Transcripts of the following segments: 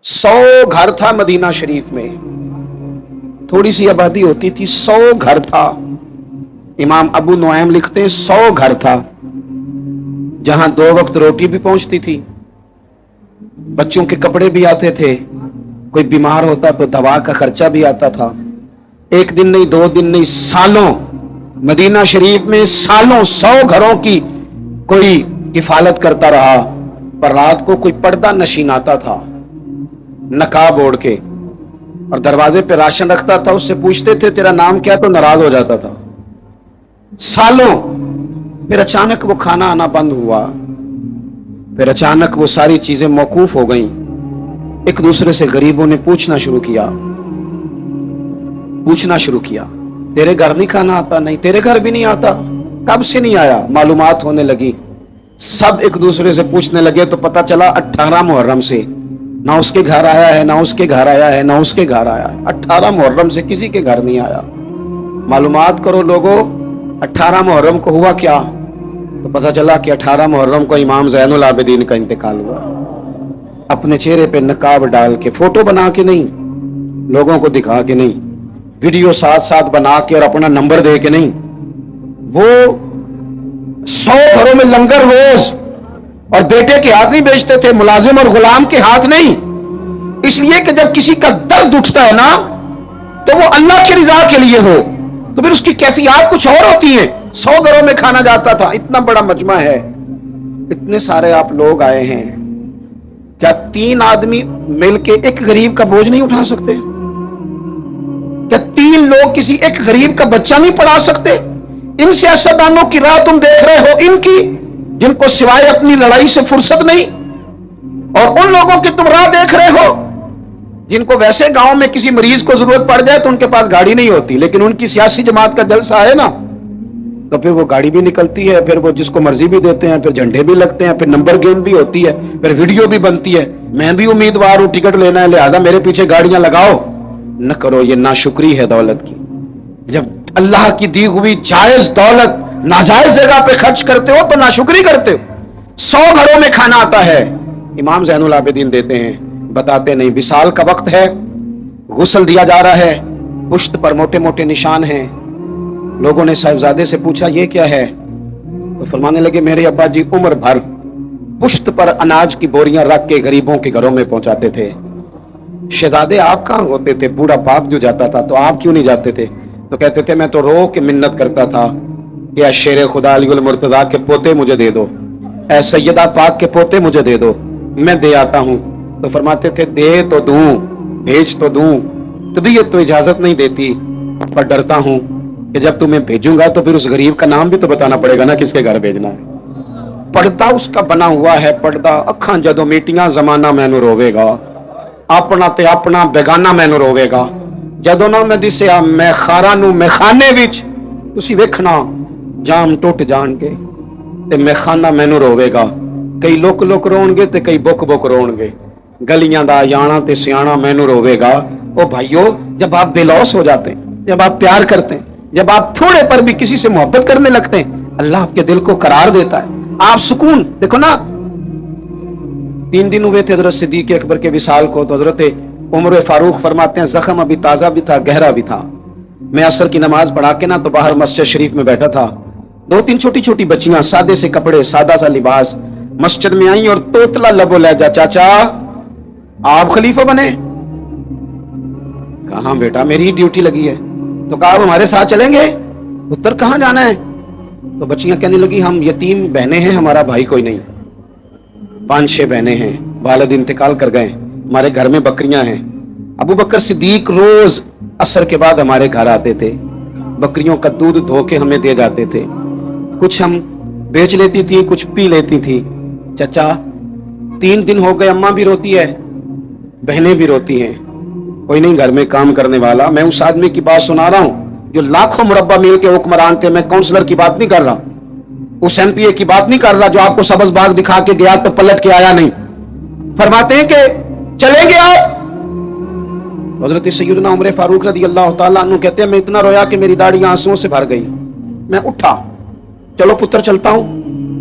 100 घर था मदीना शरीफ में, थोड़ी सी आबादी होती थी, 100 घर था। इमाम अबू नुआइम लिखते हैं 100 घर था, जहां 2 वक्त रोटी भी पहुंचती थी, बच्चों के कपड़े भी आते थे, कोई बीमार होता तो दवा का खर्चा भी आता था। एक दिन नहीं, 2 दिन नहीं, सालों मदीना शरीफ में सालों 100 घरों की कोई किफालत करता रहा। पर रात को कोई पर्दा नशीन आता था नकाब ओढ़ के और दरवाजे पे राशन रखता था, उससे पूछते थे तेरा नाम क्या, तो नाराज हो जाता था सालों। फिर अचानक वो खाना आना बंद हुआ, फिर अचानक वो सारी चीजें मौकूफ हो गईं। एक दूसरे से गरीबों ने पूछना शुरू किया, तेरे घर नहीं खाना आता? नहीं। तेरे घर भी नहीं आता? कब से नहीं आया? मालूमात होने लगी, सब एक दूसरे से पूछने लगे, तो पता चला 18 मुहर्रम से ना उसके घर आया है, ना उसके घर आया है, ना उसके घर आया है। 18 मुहर्रम से किसी के घर नहीं आया। मालूमात करो लोगों, 18 मुहर्रम को हुआ क्या? तो पता चला कि 18 मुहर्रम को इमाम ज़ैनुल आबिदीन का इंतकाल हुआ। अपने चेहरे पे नकाब डाल के, फोटो बना के नहीं, लोगों को दिखा के नहीं, वीडियो साथ साथ बना के और अपना नंबर दे के नहीं, वो 100 घरों में लंगर रोज, और बेटे के हाथ नहीं बेचते थे, मुलाजिम और गुलाम के हाथ नहीं। इसलिए कि जब किसी का दर्द उठता है ना, तो वो अल्लाह की रिजा के लिए हो, तो फिर उसकी कैफियत कुछ और होती है। 100 घरों में खाना जाता था। इतना बड़ा मजमा है, इतने सारे आप लोग आए हैं, क्या 3 आदमी मिलके एक गरीब का बोझ नहीं उठा सकते? क्या 3 लोग किसी एक गरीब का बच्चा नहीं पढ़ा सकते? इन सियासतदानों की राह तुम देख रहे हो, इनकी, जिनको सिवाय अपनी लड़ाई से फुर्सत नहीं, और उन लोगों की तुम राह देख रहे हो जिनको वैसे गांव में किसी मरीज को जरूरत पड़ जाए तो उनके पास गाड़ी नहीं होती, लेकिन उनकी सियासी जमात का जलसा है ना, तो फिर वो गाड़ी भी निकलती है, फिर वो जिसको मर्जी भी देते हैं, फिर झंडे भी लगते हैं, फिर नंबर गेम भी होती है, फिर वीडियो भी बनती है। मैं भी उम्मीदवार हूं, टिकट लेना है, लिहाजा मेरे पीछे गाड़ियां लगाओ। न करो, ये नाशुक्री है दौलत की। जब अल्लाह की दी हुई जायज दौलत नाजायज जगह पे खर्च करते हो तो नाशुक्री करते हो। 100 घरों में खाना आता है, इमाम ज़ैनुल आबिदीन देते हैं, बताते नहीं। विसाल का वक्त है, गुस्ल दिया जा रहा है, पुश्त पर मोटे मोटे निशान हैं। लोगों ने साहिबजादे से पूछा ये क्या है, तो फरमाने लगे मेरे अब्बा जी उम्र भर पुश्त पर अनाज की बोरियां रख के गरीबों के घरों में पहुंचाते थे। शहजादे आप कहां होते थे? बूढ़ा बाप जो जाता था, तो आप क्यों नहीं जाते थे? तो कहते थे मैं तो रो के मिन्नत करता था कि ऐ शेर खुदा अली उल मुर्तजा के पोते मुझे दे दो, ऐ सैयदा पाक के पोते मुझे दे दो, मैं दे आता हूं। तो फरमाते थे दे तो दूं, भेज तो दूं, तबीयत तो इजाजत नहीं देती, पर डरता हूं कि जब तुम्हें भेजूंगा तो फिर उस गरीब का नाम भी तो बताना पड़ेगा ना, किसके घर भेजना है। पर्दा उसका बना हुआ है, पर्दा। अखां जदों मीटियां जमाना मैनू रोवेगा, अपना ते अपना बेगाना मैनू रोवेगा। जदों ना मैं दिसिया मैं खारा नू मैखाने विच, तुसी वेखना जाम टुट जाणगे ते मैखाना मैनू रोवेगा। कई लुक लुक रोणगे ते कई बुक बुक रोणगे। गलियां दा याना ते सियाना मैनू रोवेगा। ओ भाइयों, जब आप बेलौस हो जाते हैं, जब आप प्यार करते हैं, जब आप थोड़े पर भी किसी से मोहब्बत करने लगते हैं, अल्लाह आपके दिल को करार देता है, आप सुकून। देखो ना, 3 दिन हुए थे हजरत सिद्दीक अकबर के विसाल को, तो हजरत उमर फारूक फरमाते हैं जख्म अभी ताजा भी था, गहरा भी था। मैं असर की नमाज पढ़ा के ना तो बाहर मस्जिद शरीफ में बैठा था, 2-3 छोटी छोटी बच्चियां सादे से कपड़े, सादा सा लिबास मस्जिद में आई और तोतला लबो लहजा, चाचा आप खलीफा बने? कहा बेटा मेरी ही ड्यूटी लगी है। तो कहा आप हमारे साथ चलेंगे? उत्तर कहां जाना है? तो बच्चियां कहने लगी हम यतीम बहनें हैं, हमारा भाई कोई नहीं, 5-6 बहनें हैं, वालिद इंतकाल कर गए, हमारे घर में बकरियां हैं। अबू बकर सिद्दीक रोज असर के बाद हमारे घर आते थे, बकरियों का दूध धो के हमें दे जाते थे, कुछ हम बेच लेती थी, कुछ पी लेती थी। चचा 3 दिन हो गए, अम्मा भी रोती है, बहनें भी रोती हैं, कोई नहीं घर में काम करने वाला। मैं उस आदमी की बात सुना रहा हूं जो लाखों मुरब्बा मील के हुक्मरान थे। मैं काउंसलर की बात नहीं कर रहा, उस एमपीए की बात नहीं कर रहा जो आपको सब्ज बाग दिखा के गया तो पलट के आया नहीं। फरमाते हैं कि चलेंगे आप? हजरत सैयदना उमर फारूक रज़ी अल्लाह तआला अन्हु कहते हैं मैं इतना रोया कि मेरी दाढ़ी आंसुओं से भर गई। मैं उठा, चलो पुत्र चलता हूं।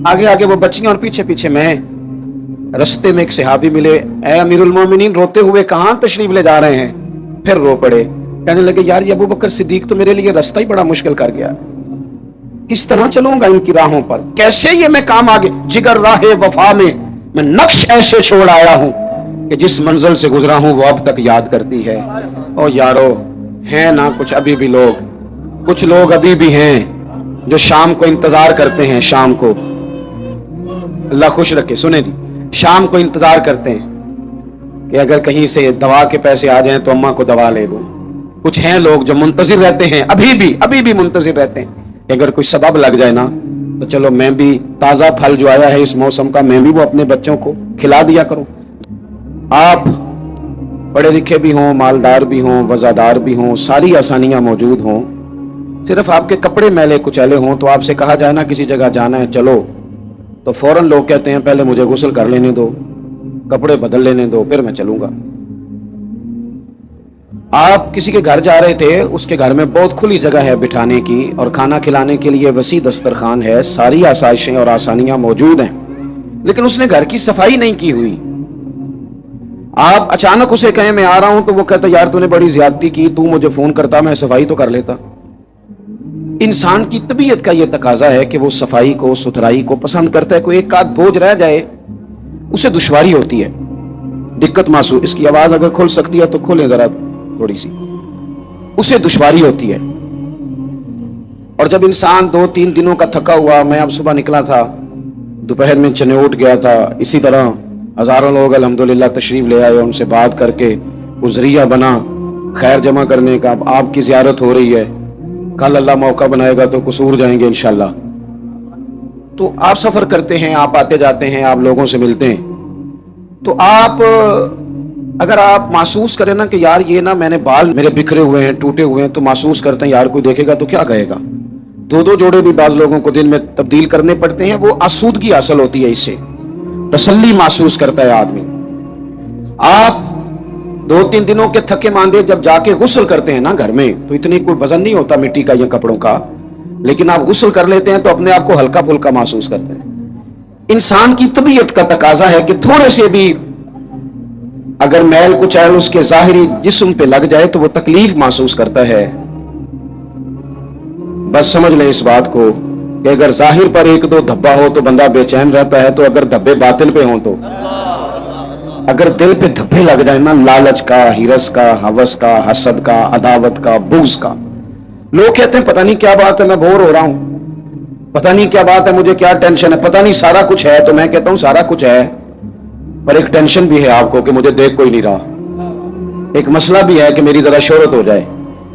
आगे आगे वो बच्चियां और पीछे पीछे मैं। रस्ते में एक सहाबी मिले, ए अमीरुल मोमिनीन, रोते हुए कहां तशरीफ ले जा रहे हैं? फिर रो पड़े, कहने लगे यार ये अबू बकर सिद्दीक तो मेरे लिए रास्ता ही बड़ा मुश्किल कर गया, किस तरह चलूंगा इनकी राहों पर, कैसे ये मैं काम आगे, जिगर राहे वफा में मैं नक्श ऐसे छोड़ आया हूं कि जिस मंजिल से गुजरा हूं वो अब तक याद करती है। ओ यारो, हैं ना कुछ अभी भी लोग, कुछ लोग अभी भी हैं जो शाम को इंतजार करते हैं, शाम को, अल्लाह खुश रखे, सुने जी, शाम को इंतजार करते हैं कि अगर कहीं से दवा के पैसे आ जाएं तो अम्मा को दवा ले दूं। कुछ हैं लोग जो मुंतजिर रहते हैं, अभी भी मुंतजिर रहते हैं कि अगर कोई सबब लग जाए ना तो चलो मैं भी ताजा फल जो आया है इस मौसम का, मैं भी वो अपने बच्चों को खिला दिया करूं। आप पढ़े लिखे भी हों, मालदार भी हों, वजादार भी हों, सारी आसानियां मौजूद हों, सिर्फ आपके कपड़े मैले कुचैले हों तो आपसे कहा जाए ना किसी जगह जाना है चलो, तो फौरन लोग कहते हैं पहले मुझे गुस्ल कर लेने दो, कपड़े बदल लेने दो, फिर मैं चलूंगा। आप किसी के घर जा रहे थे, उसके घर में बहुत खुली जगह है बिठाने की और खाना खिलाने के लिए वसी दस्तरखान है, सारी आसाइशें और आसानियां मौजूद हैं, लेकिन उसने घर की सफाई नहीं की हुई। आप अचानक उसे कहें मैं आ रहा हूं तो वो कहता यार तूने बड़ी ज्यादती की, तू मुझे फोन करता मैं सफाई तो कर लेता। इंसान की तबीयत का यह तकाजा है कि वो सफाई को, सुथराई को पसंद करता है। कोई एक आध बोझ रह जाए उसे दुश्वारी होती है, दिक्कत महसूस, इसकी आवाज अगर खुल सकती है तो खोलें जरा थोड़ी सी, उसे दुश्वारी होती है। और जब इंसान 2-3 दिनों का थका हुआ, मैं अब सुबह निकला था, दोपहर में चनेउट गया था, इसी तरह हजारों लोग अल्हम्दुलिल्लाह तशरीफ ले आए, उनसे बात करके गुजरिया बना खैर जमा करने का। अब आपकी जियारत हो रही है, कल अल्लाह मौका बनाएगा तो कसूर जाएंगे इंशाल्लाह। तो आप सफर करते हैं, आप आते जाते हैं, आप लोगों से मिलते हैं, तो आप अगर आप महसूस करें ना कि यार ये ना मैंने बाल मेरे बिखरे हुए हैं, टूटे हुए हैं, तो महसूस करते हैं यार कोई देखेगा तो क्या कहेगा। 2-2 जोड़े भी बाज लोगों को दिन में तब्दील करने पड़ते हैं, वो आसूदगी हासिल होती है, इससे तसल्ली महसूस करता है आदमी। आप 2-3 दिनों के थके मांदे जब जाके गुस्ल करते हैं ना घर में, तो इतनी कोई वजन नहीं होता मिट्टी का या कपड़ों का, लेकिन आप गुस्ल कर लेते हैं तो अपने आप को हल्का फुल्का महसूस करते हैं। इंसान की तबीयत का तकाजा है कि थोड़े से भी अगर मैल कुचैल उसके जाहिरी जिस्म पे लग जाए तो वो तकलीफ महसूस करता है। बस समझ लें इस बात को कि अगर जाहिर पर 1-2 धब्बा हो तो बंदा बेचैन रहता है, तो अगर धब्बे बातिल पे हो, तो अगर दिल पे धब्बे लग जाए ना, लालच का, हिरस का, हवस का, हसद का, अदावत का, बुग़्ज़ का, लोग कहते हैं पता नहीं क्या बात है मैं बोर हो रहा हूं, पता नहीं क्या बात है, मुझे क्या टेंशन है, पता नहीं सारा कुछ है। तो मैं कहता हूं सारा कुछ है, पर एक टेंशन भी है आपको कि मुझे देख कोई नहीं रहा, एक मसला भी है कि मेरी जरा शोहरत हो जाए,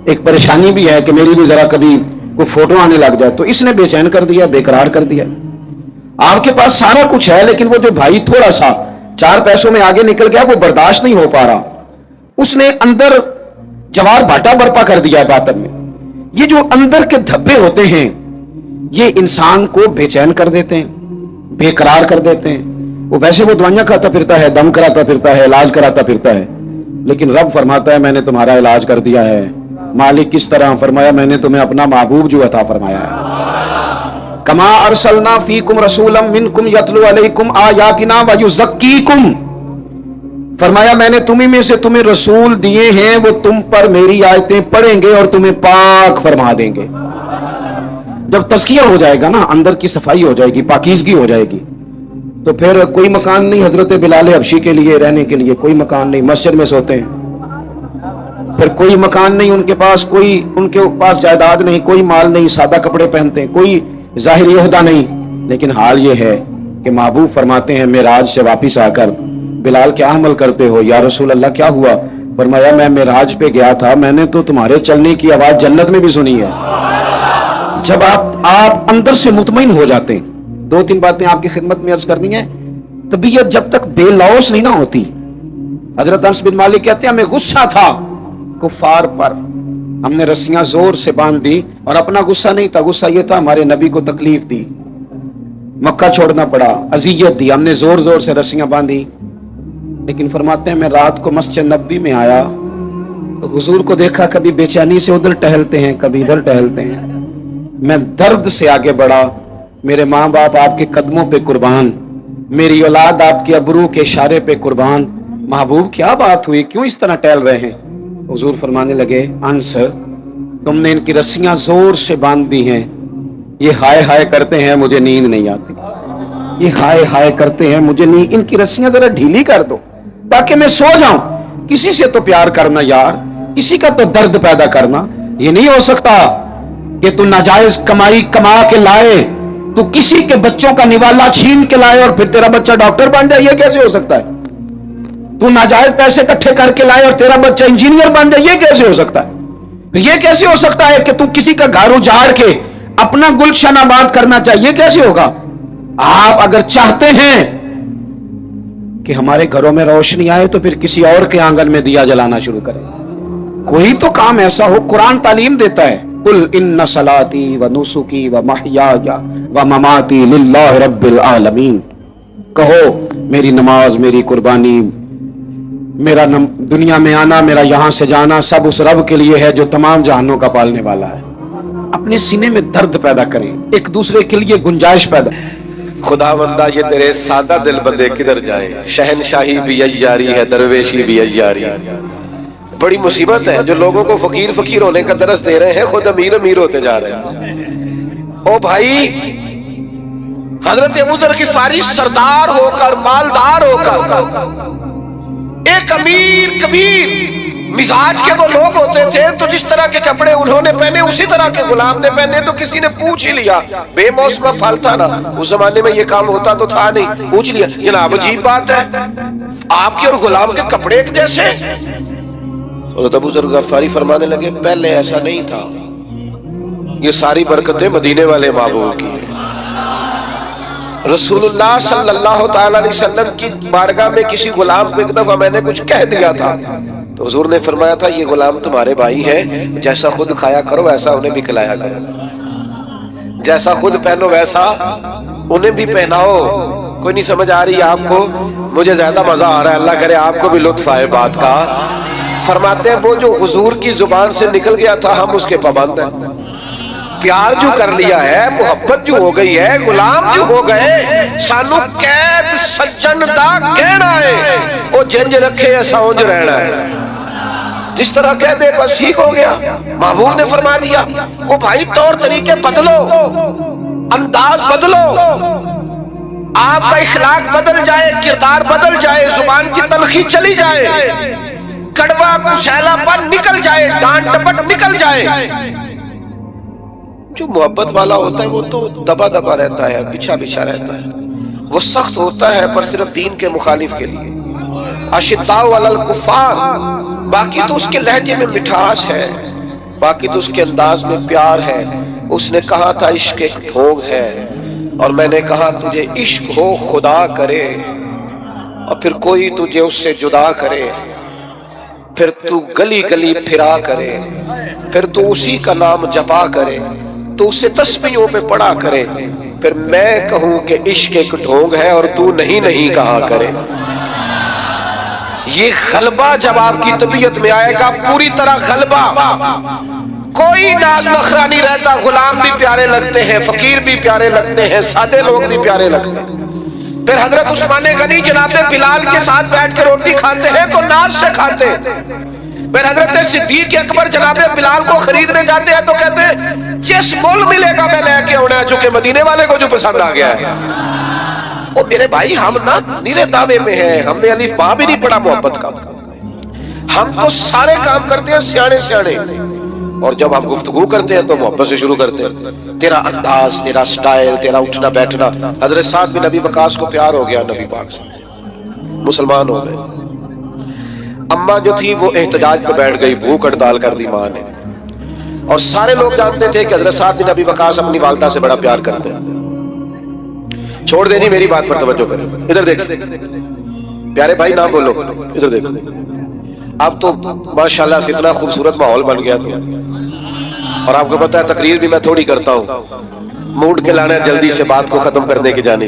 एक परेशानी भी है कि मेरी भी जरा कभी कोई फोटो आने लग जाए, तो इसने बेचैन कर दिया, बेकरार कर दिया। आपके पास सारा कुछ है, लेकिन वो जो भाई थोड़ा सा 4 पैसों में आगे निकल गया, वो बर्दाश्त नहीं हो पा रहा, उसने अंदर जवार भाटा बर्पा कर दिया है बातन में। ये जो अंदर के धब्बे होते हैं ये इंसान को बेचैन कर देते हैं, बेकरार कर देते हैं। वो वैसे वो दवाइयां खाता फिरता है, दम कराता फिरता है, इलाज कराता फिरता है, लेकिन रब फरमाता है मैंने तुम्हारा इलाज कर दिया है। मालिक किस तरह? फरमाया मैंने तुम्हें अपना महबूब जो अता फरमाया है। कमा अरसलना फीकुम रसूलम मिनकुम यतलू अलैकुम आयातिना व युज़क्कीकुम, फरमाया मैंने तुम्ही में से तुम्हें रसूल दिए हैं, वो तुम पर मेरी आयतें पढ़ेंगे और तुम्हें पाक फरमा देंगे। जब तज़किया हो जाएगा ना, अंदर की सफाई हो जाएगी, पाकीज़गी हो जाएगी, तो फिर कोई मकान नहीं हजरत बिलाल हबशी के लिए रहने के लिए, कोई मकान नहीं, मस्जिद में सोते हैं। फिर कोई मकान नहीं उनके पास, उनके पास जायदाद नहीं, कोई माल नहीं, सादा कपड़े पहनते हैं, कोई जाहिरी ओहदा नहीं। लेकिन हाल ये है कि महबूब फरमाते हैं मेराज से वापिस आकर, बिलाल क्या अमल करते हो? या रसूल अल्लाह क्या हुआ? फरमाया मैं मेराज पे गया था, मैंने तो तुम्हारे चलने की आवाज जन्नत में भी सुनी है। जब आप अंदर से मुतमईन हो जाते हैं, 2-3 बातें आपकी खिदमत में अर्ज करनी है। तबीयत जब तक बेलौस नहीं ना होती, हजरत अनस बिन मालिक कहते हैं हमें गुस्सा था कुफार पर, हमने रस्सियां जोर से बांध दी, और अपना गुस्सा नहीं था, गुस्सा यह था हमारे नबी को तकलीफ दी, मक्का छोड़ना पड़ा, अजियत दी, हमने जोर जोर से रस्सियां बांधी। लेकिन फरमाते हैं मैं रात को मस्जिद नबी में आया तो हुजूर को देखा, कभी बेचैनी से उधर टहलते हैं, कभी इधर टहलते हैं। मैं दर्द से आगे बढ़ा, मेरे माँ बाप आपके कदमों पे कुर्बान, मेरी औलाद आपके अबरू के इशारे पे कुर्बान। महबूब क्या बात हुई, क्यों इस तरह टहल रहे हैं? हुजूर फरमाने लगे, अंस तुमने इनकी रस्सियां जोर से बांध दी हैं, ये हाय हाय करते हैं मुझे नींद नहीं आती, ये हाय हाय करते हैं मुझे नींद, इनकी रस्सियां जरा ढीली कर दो ताकि मैं सो जाऊं। किसी से तो प्यार करना यार, किसी का तो दर्द पैदा करना। ये नहीं हो सकता कि तू नाजायज कमाई कमा के लाए, तू किसी के बच्चों का निवाला छीन के लाए और फिर तेरा बच्चा डॉक्टर बन जाए, ये कैसे हो सकता है? तू नाजायज पैसे इकट्ठे करके लाए और तेरा बच्चा इंजीनियर बन जाए, ये कैसे हो सकता है? ये कैसे हो सकता है कि तू किसी का घर उजाड़ के अपना गुलशन आबाद करना चाहिए, कैसे होगा? आप अगर चाहते हैं कि हमारे घरों में रोशनी आए तो फिर किसी और के आंगन में दिया जलाना शुरू करें। कोई तो काम ऐसा हो, कुरान तालीम देता है, कुल इन्ना सलाती व नुसुकी व महयाया व ममाती लिल्लाहि रब्बिल आलमीन। कहो मेरी नमाज, मेरी कुर्बानी, मेरा दुनिया में आना, मेरा यहां से जाना सब उस रब के लिए है जो तमाम जहानों का पालने वाला है। अपने सीने में दर्द पैदा करें, एक दूसरे के लिए गुंजाइश पैदा। खुदा बंदा ये तेरे सादा दिल बंदे किधर जाए, शहनशाही भी अय्यारी है, दरवेशी भी अय्यारी। बड़ी मुसीबत है जो लोगों को फकीर फकीर होने का दरस दे रहे हैं, खुद अमीर अमीर होते जा रहे हैं। ओ भाई, हजरत अबू जर गिफारी सरदार होकर, मालदार होकर, एक अमीर कबीर मिजाज के वो लोग होते थे, तो जिस तरह के कपड़े उन्होंने पहने उसी तरह के गुलाम ने पहने। तो किसी ने पूछ ही लिया, बेमौसमा फल था ना, उस जमाने में ये काम होता तो था नहीं, पूछ लिया, जनाब अजीब बात है, आपके और गुलाम के कपड़े एक जैसे? तो अबू जर गफारी फरमाने लगे, पहले ऐसा नहीं था, ये सारी बरकतें मदीने वाले महबूब की है। रसूलुल्लाह सल्लल्लाहु तआला अलैहि वसल्लम की बारगाह में किसी गुलाम को एक दफा मैंने कुछ कह दिया था, तो हुजूर ने फरमाया था, ये गुलाम तुम्हारे भाई हैं, जैसा खुद खाया करो वैसा उन्हें भी खिलाया करो, जैसा खुद पहनो वैसा उन्हें भी पहनाओ। कोई नहीं समझ आ रही आपको? मुझे ज्यादा मजा आ रहा है, अल्लाह करे आपको भी लुत्फ आए बात का। फरमाते हैं, वो जो हुजूर की जुबान से निकल गया था हम उसके पाबंद हैं, प्यार जो कर लिया है, मोहब्बत जो हो गई है, गुलाम जो हो गए, सानू कैद सज्जन दा कहना है, वो जिंज रखे ऐसा उंज रहना है, जिस तरह कह दे बस ठीक हो गया। महबूब ने फरमा दिया, ओ भाई तौर तरीके बदलो, अंदाज बदलो, आपका इखलाक बदल जाए, किरदार बदल जाए, जुबान की तलखी चली जाए, कड़वा कुशैलापन निकल जाए, डांट डपट निकल जाए। जो मोहब्बत वाला होता है वो तो दबा दबा रहता है, बिछा बिछा रहता है, वो सख्त होता है पर सिर्फ दीन के मुखालिफ के लिए। अशिद्दाउ अलल कुफ़ार, बाकी तो उसके लहजे में मिठास है, बाकी तो उसके अंदाज में प्यार है। उसने कहा था इश्क एक भोग है, और मैंने कहा तुझे इश्क हो खुदा करे, और फिर कोई तुझे उससे जुदा करे, फिर तू गली गली फिरा करे, फिर तू उसी का नाम जपा करे, तो उसे तस्बीहों पे पढ़ा करे, फिर मैं कहूं कि इश्क एक ढोंग है और तू नहीं नहीं कहा करे। ये गलबा जब आपकी तबीयत में आएगा, पूरी तरह गलबा, कोई नाज नखरा नहीं रहता, गुलाम भी प्यारे लगते हैं, फकीर भी प्यारे लगते हैं, सादे लोग भी प्यारे लगते हैं। फिर हजरत उस्मान गनी जनाबे बिलाल के साथ बैठ के रोटी खाते हैं तो नाज से खाते हैं। फिर हजरत सिद्दीक अकबर जनाबे बिलाल को खरीदने जाते हैं तो कहते हैं जिस मोल मिलेगा मैं लेके आना है, चूंकि मदीने वाले को जो पसंद आ गया है। ओ मेरे भाई, हम ना नीरे दावे में हैं, हमने अलीफ बा भी नहीं पढ़ा मोहब्बत का, हम तो सारे काम करते हैं सियाने सियाने, और जब हम गुफ्तगू करते हैं तो मोहब्बत से शुरू करते हैं। तेरा अंदाज, तेरा स्टाइल, तेरा उठना बैठना। हजरत साद बिन नबी वकास को प्यार हो गया नबी पाक से, मुसलमान हो गए। अम्मा जो थी वो एहतजाज पे बैठ गई, भूख हड़ताल कर दी माँ ने, और सारे लोग जानते थे कि हजरत साद बिन नबी वकास अपनी वालिदा से बड़ा प्यार करते हैं। छोड़ देनी, मेरी बात पर तवज्जो करें, इधर देख प्यारे भाई, ना बोलो, इधर देखो। अब तो माशाल्लाह से इतना खूबसूरत माहौल बन गया तो, और आपको पता है तकरीर भी मैं थोड़ी करता हूँ, मूड के लाना जल्दी से बात को खत्म करने की जानी।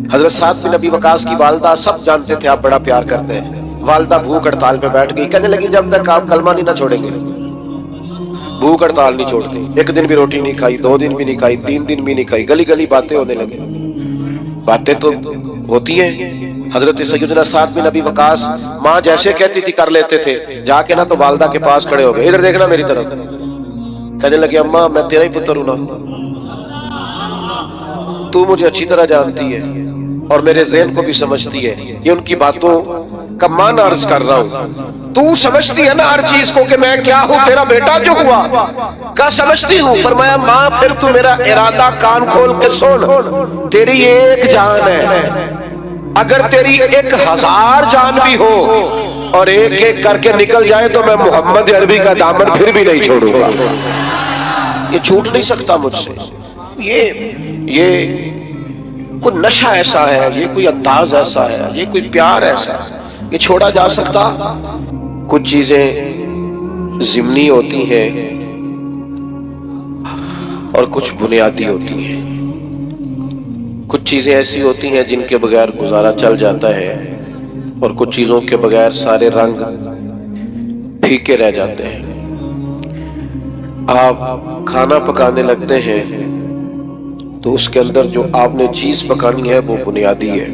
हजरत साद बिन नबी वकास की वालिदा सब जानते थे आप बड़ा प्यार करते हैं। वालिदा भूख हड़ताल पे बैठ गई, कहने लगी जब तक आप कलमा नहीं ना छोड़ेंगे भूख हड़ताल नहीं छोड़ती। एक दिन भी रोटी नहीं खाई, 2 दिन भी नहीं खाई, 3 दिन भी नहीं खाई, गली गली बातें होने लगी। باتیں تو ہوتی ہیں. حضرت سیدنا سعد بن ابی وقاص ماں جیسے کہتی تھی کر لیتے تھے. جا کے نا تو والدہ کے پاس کھڑے ہو گئے, ادھر دیکھنا میری طرف. کہنے لگے اماں میں تیرا ہی پتر ہوں نا, تو مجھے اچھی طرح جانتی ہے اور میرے ذہن کو بھی سمجھتی ہے. یہ ان کی باتوں کا معنی عرض کر رہا ہوں. تو سمجھتی ہے نا ہر چیز کو کہ میں کیا ہوں, تیرا بیٹا جو ہوا کیا سمجھتی ہوں. فرمایا ماں پھر تو میرا ارادہ کان کھول کے سن, تیری ایک جان ہے, اگر تیری 1000 جان بھی ہو اور ایک ایک کر کے نکل جائے تو میں محمد عربی کا دامن پھر بھی نہیں چھوڑوں گا. یہ چھوٹ نہیں سکتا مجھ سے. یہ کوئی نشہ ایسا ہے, یہ کوئی انداز ایسا ہے, یہ کوئی پیار ایسا ہے, یہ چھوڑا جا سکتا. کچھ چیزیں ضمنی ہوتی ہیں اور کچھ بنیادی ہوتی ہیں. کچھ چیزیں ایسی ہوتی ہیں جن کے بغیر گزارا چل جاتا ہے اور کچھ چیزوں کے بغیر سارے رنگ پھیکے رہ جاتے ہیں. آپ کھانا پکانے لگتے ہیں تو اس کے اندر جو آپ نے چیز پکانی ہے وہ بنیادی ہے.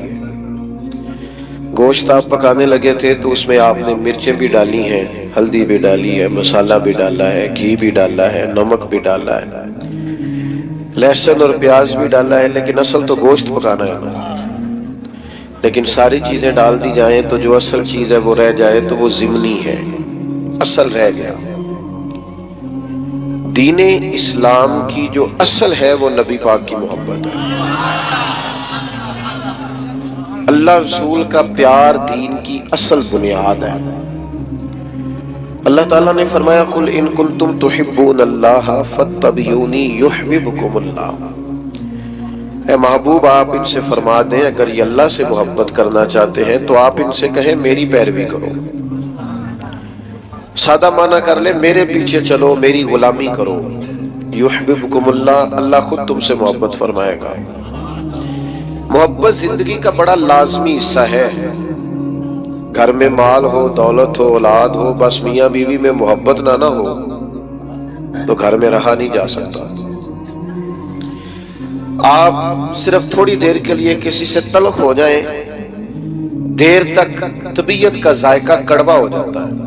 گوشت آپ پکانے لگے تھے تو اس میں آپ نے مرچیں بھی ڈالی ہیں, ہلدی بھی ڈالی ہے, مسالہ بھی ڈالا ہے, گھی بھی ڈالا ہے, نمک بھی ڈالا ہے, لہسن اور پیاز بھی ڈالا ہے, لیکن اصل تو گوشت پکانا ہے نا. لیکن ساری چیزیں ڈال دی جائیں تو جو اصل چیز ہے وہ رہ جائے تو وہ ضمنی ہے, اصل رہ گیا. دین اسلام کی جو اصل ہے وہ نبی پاک کی محبت ہے. اللہ رسول کا پیار دین کی اصل بنیاد ہے. اللہ تعالیٰ نے فرمایا قل ان کنتم تحبون اللہ فاتبعونی یحببکم اللہ. اے محبوب آپ ان سے فرما دیں اگر یہ اللہ سے محبت کرنا چاہتے ہیں تو آپ ان سے کہیں میری پیروی کرو. سادہ معنی کر لیں میرے پیچھے چلو, میری غلامی کرو. یحببکم اللہ, اللہ خود تم سے محبت فرمائے گا. محبت زندگی کا بڑا لازمی حصہ ہے. گھر میں مال ہو, دولت ہو, اولاد ہو, بس میاں بیوی میں محبت نہ ہو تو گھر میں رہا نہیں جا سکتا. آپ صرف تھوڑی دیر کے لیے کسی سے تلخ ہو جائیں, دیر تک طبیعت کا ذائقہ کڑوا ہو جاتا ہے.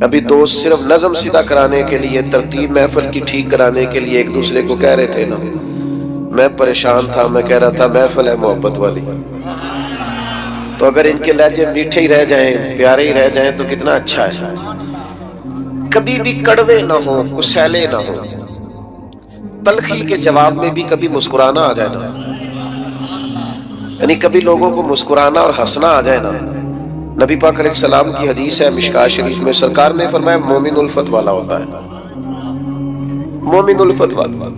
ابھی دوست صرف نظم سیدھا کرانے کے لیے, ترتیب محفل کی ٹھیک کرانے کے لیے ایک دوسرے کو کہہ رہے تھے نا, میں پریشان تھا, میں کہہ رہا تھا محفل ہے محبت والی, تو اگر ان کے لہجے میٹھے ہی رہ جائیں, پیارے ہی رہ جائیں تو کتنا اچھا ہے. کبھی بھی کڑوے نہ ہو, کسیلے نہ ہو, تلخی کے جواب میں بھی کبھی مسکرانا آ جائے نا, یعنی کبھی لوگوں کو مسکرانا اور ہنسنا آ جائے نا. نبی پاک علیہ السلام کی حدیث ہے مشکات شریف میں, سرکار نے فرمایا مومن الفت والا ہوتا ہے, مومن الفت والا.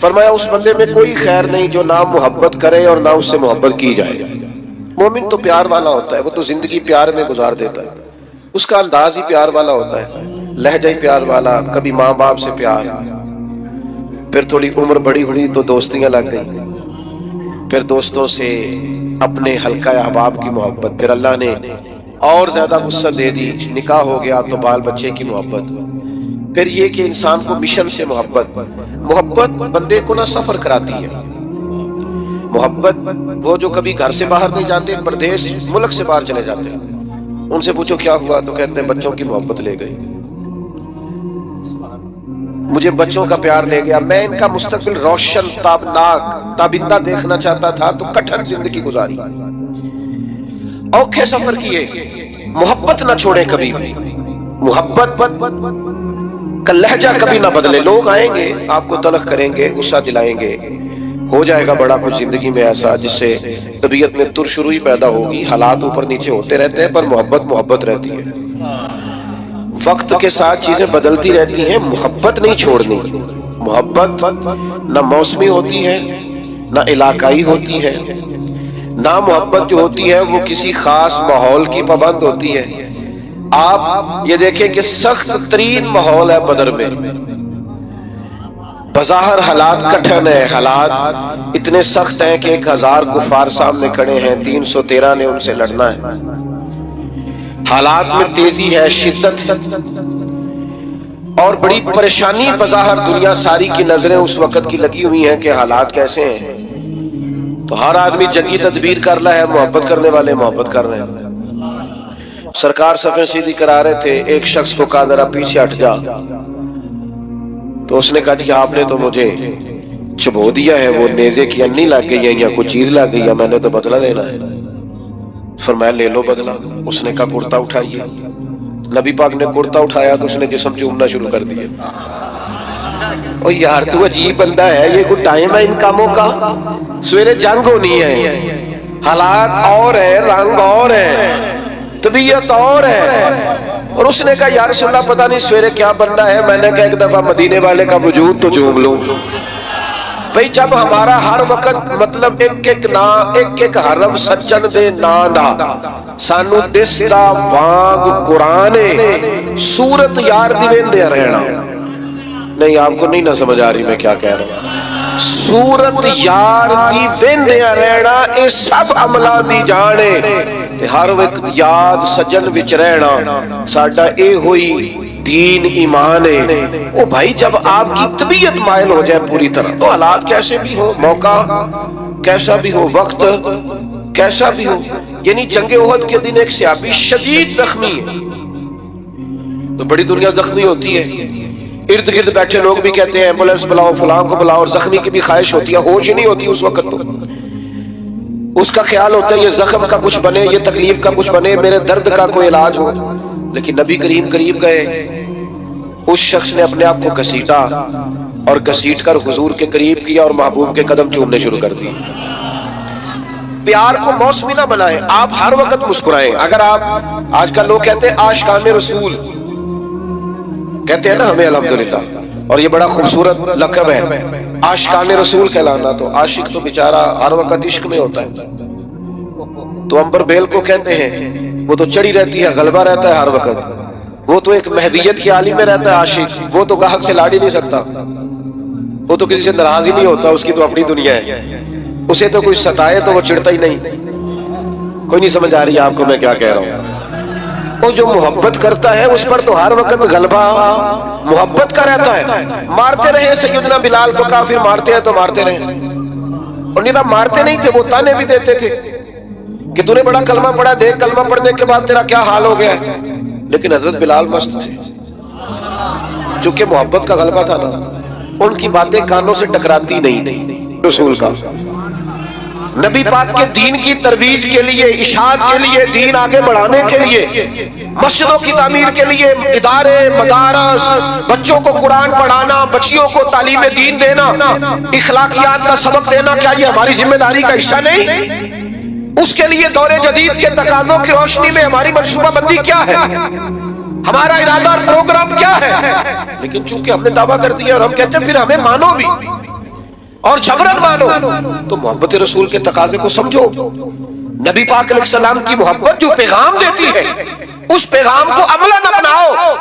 فرمایا اس بندے میں کوئی خیر نہیں جو نہ محبت کرے اور نہ اس سے محبت کی جائے. مومن تو پیار والا ہوتا ہے, وہ تو زندگی پیار میں گزار دیتا ہے, اس کا انداز ہی پیار والا ہوتا ہے, لہجہ ہی پیار والا. کبھی ماں باپ سے پیار, پھر تھوڑی عمر بڑی ہوئی تو دوستیاں لگ گئی, پھر دوستوں سے اپنے حلقہ احباب کی محبت, پھر اللہ نے اور زیادہ وسعت دے دی, نکاح ہو گیا تو بال بچے کی محبت, پھر یہ کہ انسان کو مشن سے محبت. محبت بندے کو نہ سفر کراتی ہے. محبت وہ جو کبھی گھر سے باہر نہیں جاتے, پردیس ملک سے باہر چلے جاتے ہیں, ان سے پوچھو کیا ہوا تو کہتے ہیں بچوں کی محبت لے گئی, مجھے بچوں کا پیار لے گیا, میں ان کا مستقبل روشن تابناک تابندہ دیکھنا چاہتا تھا تو کٹھن زندگی گزاری, اوکھے سفر کیے. محبت نہ چھوڑیں کبھی, محبت کا لہجہ کبھی نہ بدلے. لوگ آئیں گے آپ کو تلخ کریں گے, غصہ دلائیں گے, ہو جائے گا بڑا کچھ زندگی میں ایسا جس سے طبیعت میں ترشروئی پیدا ہوگی. حالات اوپر نیچے ہوتے رہتے ہیں پر محبت رہتی ہے. وقت کے ساتھ چیزیں بدلتی رہتی ہیں, محبت نہیں چھوڑنی. محبت نہ موسمی ہوتی ہے نہ علاقائی ہوتی ہے, نہ محبت جو ہوتی ہے وہ کسی خاص ماحول کی پابند ہوتی ہے. آپ یہ دیکھیں کہ سخت ترین ماحول ہے بدر میں, بظاہر حالات کٹھن ہے, حالات اتنے سخت ہیں کہ 1000 کفار سامنے کھڑے ہیں, 313 نے ان سے لڑنا ہے. حالات میں تیزی ہے, شدت ہے اور بڑی پریشانی. بظاہر دنیا ساری کی نظریں اس وقت کی لگی ہوئی ہیں کہ حالات کیسے ہیں. تو ہر آدمی جنگی تدبیر کر رہا ہے، محبت کرنے والے محبت کر رہے ہیں۔ سرکار صفیں سیدھی کرا رہے تھے، ایک شخص کو کہا ذرا پیچھے ہٹ جا، تو اس نے کہا کہ آپ نے تو مجھے چبو دیا ہے، وہ نیزے کی انی لگ گئی ہے یا کوئی چیز لگ گئی ہے، میں نے تو بدلہ لینا ہے۔ فرمایا لے لو بدلہ۔ اس نے کہا کرتا اٹھائیے۔ نبی پاک نے کرتا اٹھایا تو اس نے جسم چومنا شروع کر دیا۔ او یار تو عجیب بندہ ہے، یہ کوئی ٹائم ہے ان کاموں کا؟ سویرے جنگ ہونی ہے، حالات اور ہیں، رنگ اور ہیں، طبیعت اور ہے، اور اس نے کہا یا رسول اللہ پتہ نہیں سویرے کیا بننا ہے۔ میں نے کہا ایک دفعہ مدینے والے کا وجود تو چوم لوں۔ بھئی جب ہمارا ہر وقت مطلب ایک حرم سجن دے نانا سانو دستا وانگ قرآن سورت یار دی ویندے رہنا۔ نہیں آپ کو نہیں نہ سمجھ آ رہی میں کیا کہہ رہا ہوں۔ سورت یار دی ویندے رہنا اے سب عملہ دی جانے، ہر وقت یاد سجن وچ رہنا ساڈا اے ہوئی دین ایمان ہے۔ او بھائی جب آپ کی طبیعت مائل ہو جائے پوری طرح تو حالات کیسے بھی ہو، موقع کیسا بھی ہو، وقت کیسا بھی ہو۔ یعنی جنگ احد کے دن ایک صحابی شدید زخمی ہے، تو بڑی دنیا زخمی ہوتی ہے، ارد گرد بیٹھے لوگ بھی کہتے ہیں ایمبولینس بلاؤ فلاں کو بلاؤ، اور زخمی کی بھی خواہش ہوتی ہے، ہوش نہیں ہوتی اس وقت، تو اس کا خیال ہوتا ہے یہ زخم کا کچھ بنے، یہ تکلیف کا کچھ بنے، میرے درد کا کوئی علاج ہو۔ لیکن نبی کریم قریب گئے، اس شخص نے اپنے آپ کو گھسیٹا اور گھسیٹ کر حضور کے قریب کیا اور محبوب کے قدم چومنے شروع کر دی۔ پیار کو موسمی نہ بنائیں، آپ ہر وقت مسکرائیں۔ اگر آپ آج کل لوگ کہتے ہیں عاشقان رسول کہتے ہیں نا ہمیں الحمدللہ، اور یہ بڑا خوبصورت لقب ہے عاشقان رسول کہلانا، تو عاشق تو بیچارہ ہر وقت عشق میں ہوتا ہے۔ تو امبر بیل کو کہتے ہیں وہ تو چڑھی رہتی ہے، غلبہ رہتا ہے ہر وقت، وہ تو ایک مہدیت کی عالم میں رہتا ہے عاشق، وہ تو گاہک سے لاڑ ہی نہیں سکتا، وہ تو کسی سے ناراض ہی نہیں ہوتا، اس کی تو اپنی دنیا ہے، اسے تو کوئی ستائے تو وہ چڑھتا ہی نہیں۔ کوئی نہیں سمجھ آ رہی آپ کو میں کیا کہہ رہا ہوں؟ وہ جو محبت کرتا ہے اس پر تو ہر وقت غلبہ محبت کا رہتا ہے۔ مارتے رہے سیدنا بلال کو، کافر مارتے ہیں تو مارتے رہے، اور نہیں مارتے نہیں تھے، وہ تانے بھی دیتے تھے کہ تو نے بڑا کلمہ پڑھا، دیکھ کلمہ پڑھنے کے بعد تیرا کیا حال ہو گیا ہے۔ لیکن حضرت بلال مست تھے، چونکہ محبت کا غلبہ تھا نا، ان کی باتیں کانوں سے ٹکراتی نہیں تھی۔ رسول کا نبی پاک کے دین کی ترویج کے لیے، اشاعت کے لیے، دین آگے بڑھانے کے لیے، مسجدوں کی تعمیر کے لیے، ادارے مدارس، بچوں کو قرآن پڑھانا، بچیوں کو تعلیم دین دینا، اخلاقیات کا سبق دینا، کیا یہ ہماری ذمہ داری کا حصہ نہیں؟ اس کے لیے دور جدید کے تقاضوں کی روشنی میں ہماری منصوبہ بندی کیا ہے، ہمارا ارادہ اور پروگرام کیا ہے؟ لیکن چونکہ ہم نے دعویٰ کر دیا اور ہم کہتے ہیں پھر ہمیں مانو بھی اور جبرن مانو، تو محبت رسول کے تقاضے کو سمجھو۔ نبی پاک علیہ السلام کی محبت جو پیغام دیتی ہے اس پیغام کو عملاً اپناؤ۔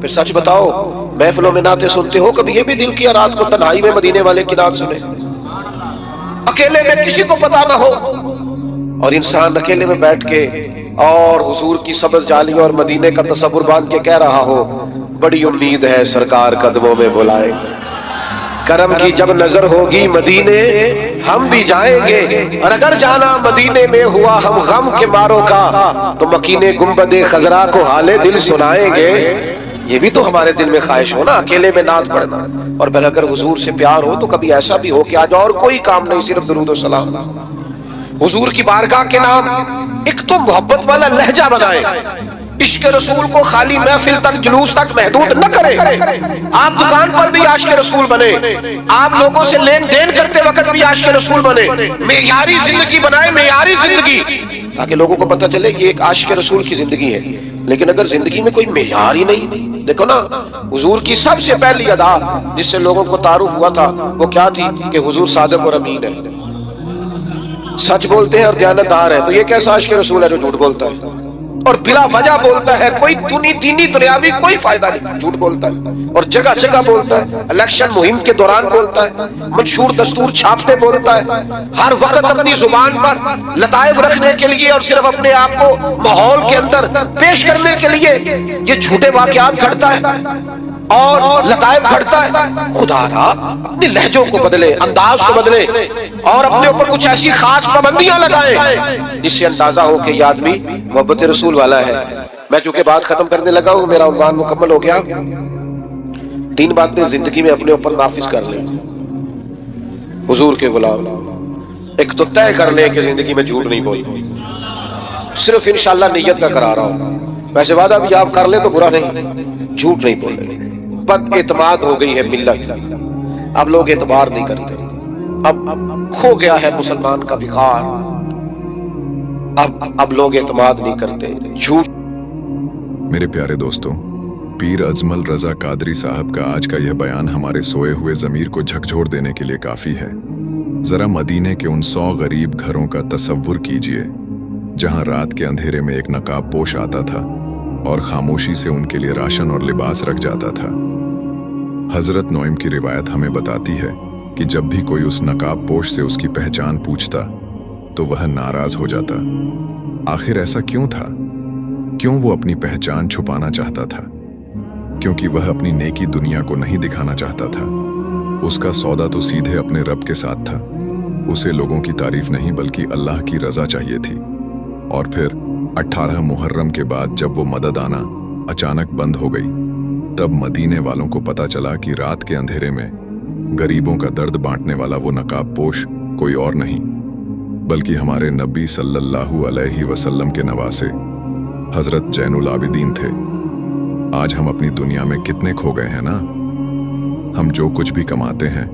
پھر سچ بتاؤ، محفلوں میں نعتیں سنتے ہو، کبھی یہ بھی دل کیا رات کو تنہائی میں مدینے والے کی نعت سنے، اکیلے میں کسی کو پتا نہ ہو، اور انسان اکیلے میں بیٹھ کے اور حضور کی سبز جالی اور مدینے کا تصور باندھ کے کہہ رہا ہو بڑی امید ہے سرکار قدموں میں بلائیں، کرم کی جب نظر ہوگی مدینے ہم بھی جائیں گے، اور اگر جانا مدینے میں ہوا ہم غم کے ماروں کا تو مکینے گنبد خضرا کو حال دل سنائیں گے۔ یہ بھی تو ہمارے دل میں خواہش ہو نا، اکیلے میں نعت پڑھنا، اور پھر اگر حضور سے پیار ہو تو کبھی ایسا بھی ہو کہ آج اور کوئی کام نہیں، صرف درود و سلام، حضور کی بارگاہ کے نام ایک تو محبت والا لہجہ بنائیں، عشق رسول کو خالی محفل تک جلوس تک محدود نہ کریں، آپ دکان پر بھی عاشق رسول بنے، آپ لوگوں سے لین دین کرتے وقت بھی عاشق رسول بنے، معیاری زندگی بنائیں، معیاری زندگی، تاکہ لوگوں کو پتہ چلے یہ ایک عاشق رسول کی زندگی ہے۔ لیکن اگر زندگی میں کوئی معیار ہی نہیں، دیکھو نا حضور کی سب سے پہلی ادا جس سے لوگوں کو تعارف ہوا تھا وہ کیا تھی کہ حضور صادق اور امین ہے، سچ بولتے ہیں اور دیانتدار ہے، تو یہ کیسا عاشق رسول ہے جو جھوٹ بولتا ہے اور بلا وجہ بولتا ہے، کوئی دینی دنیاوی کوئی فائدہ نہیں، جھوٹ بولتا ہے اور جگہ جگہ بولتا ہے، الیکشن مہم کے دوران بولتا ہے، منشور دستور چھاپتے بولتا ہے، ہر وقت اپنی زبان پر لطائف رکھنے کے لیے اور صرف اپنے آپ کو ماحول کے اندر پیش کرنے کے لیے یہ جھوٹے واقعات گھڑتا ہے۔ اور لطائف گھڑتا ہے، خدا را اپنے لہجوں کو بدلے، انداز کو بدلے اور اپنے اوپر کچھ ایسی خاص پابندیاں لگائیں جس سے اندازہ ہو کہ یہ آدمی محبت رسول والا ہے۔ میں چونکہ بات ختم کرنے لگا ہوں، میرا عنوان مکمل ہو گیا۔ 3 باتیں زندگی میں اپنے اوپر نافذ کر لیں حضور کے غلام۔ ایک تو طے کر لیں کہ زندگی میں جھوٹ نہیں بولنا، صرف انشاءاللہ نیت کا کرا رہا ہوں، ویسے وعدہ بھی آپ کر لیں تو برا نہیں، جھوٹ نہیں بولے۔ بد اعتماد ہو گئی ہے ملت، اب لوگ اعتبار نہیں کرتے، اب کھو گیا ہے مسلمان کا وقار، اب لوگ اعتماد نہیں کرتے، جھوٹ۔ میرے پیارے دوستوں، پیر اجمل رضا قادری صاحب کا آج کا یہ بیان ہمارے سوئے ہوئے ضمیر کو جھکجھور دینے کے لیے کافی ہے۔ ذرا مدینے کے ان 100 غریب گھروں کا تصور کیجئے جہاں رات کے اندھیرے میں ایک نقاب پوش آتا تھا اور خاموشی سے ان کے لیے راشن اور لباس رکھ جاتا تھا۔ حضرت نعیم کی روایت ہمیں بتاتی ہے کہ جب بھی کوئی اس نقاب پوش سے اس کی پہچان پوچھتا تو وہ ناراض ہو جاتا۔ آخر ایسا کیوں تھا؟ کیوں وہ اپنی پہچان چھپانا چاہتا تھا؟ کیونکہ وہ اپنی نیکی دنیا کو نہیں دکھانا چاہتا تھا۔ اس کا سودا تو سیدھے اپنے رب کے ساتھ تھا۔ اسے لوگوں کی تعریف نہیں بلکہ اللہ کی رضا چاہیے تھی۔ اور پھر 18 محرم کے بعد جب وہ مدد آنا اچانک بند ہو گئی، تب مدینے والوں کو پتا چلا کہ رات کے اندھیرے میں غریبوں کا درد بانٹنے والا وہ نقاب پوش کوئی اور نہیں بلکہ ہمارے نبی صلی اللہ علیہ وسلم کے نواسے حضرت زین العابدین تھے۔ آج ہم اپنی دنیا میں کتنے کھو گئے ہیں نا؟ ہم جو کچھ بھی کماتے ہیں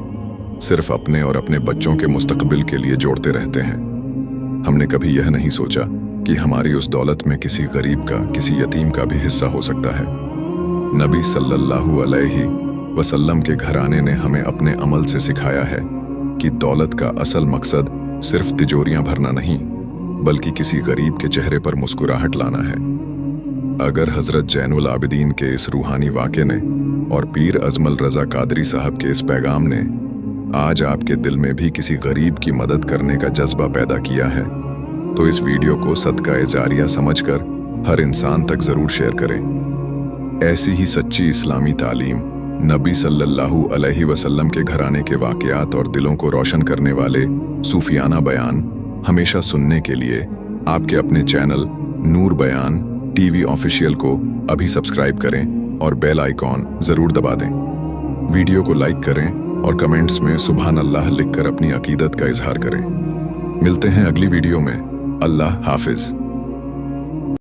صرف اپنے اور اپنے بچوں کے مستقبل کے لیے جوڑتے رہتے ہیں۔ ہم نے کبھی یہ نہیں سوچا کہ ہماری اس دولت میں کسی غریب کا، کسی یتیم کا بھی حصہ ہو سکتا ہے۔ نبی صلی اللہ علیہ وسلم کے گھرانے نے ہمیں اپنے عمل سے سکھایا ہے کہ دولت کا اصل مقصد صرف تجوریاں بھرنا نہیں بلکہ کسی غریب کے چہرے پر مسکراہٹ لانا ہے۔ اگر حضرت زین العابدین کے اس روحانی واقعے نے اور پیر اجمل رضا قادری صاحب کے اس پیغام نے آج آپ کے دل میں بھی کسی غریب کی مدد کرنے کا جذبہ پیدا کیا ہے تو اس ویڈیو کو صدقہ جاریہ سمجھ کر ہر انسان تک ضرور شیئر کریں۔ ایسی ہی سچی اسلامی تعلیم، نبی صلی اللہ علیہ وسلم کے گھرانے کے واقعات اور دلوں کو روشن کرنے والے صوفیانہ بیان ہمیشہ سننے کے لیے آپ کے اپنے چینل نور بیان ٹی وی آفیشیل کو ابھی سبسکرائب کریں اور بیل آئیکن ضرور دبا دیں۔ ویڈیو کو لائک کریں اور کمنٹس میں سبحان اللہ لکھ کر اپنی عقیدت کا اظہار کریں۔ ملتے ہیں اگلی ویڈیو میں۔ اللہ حافظ۔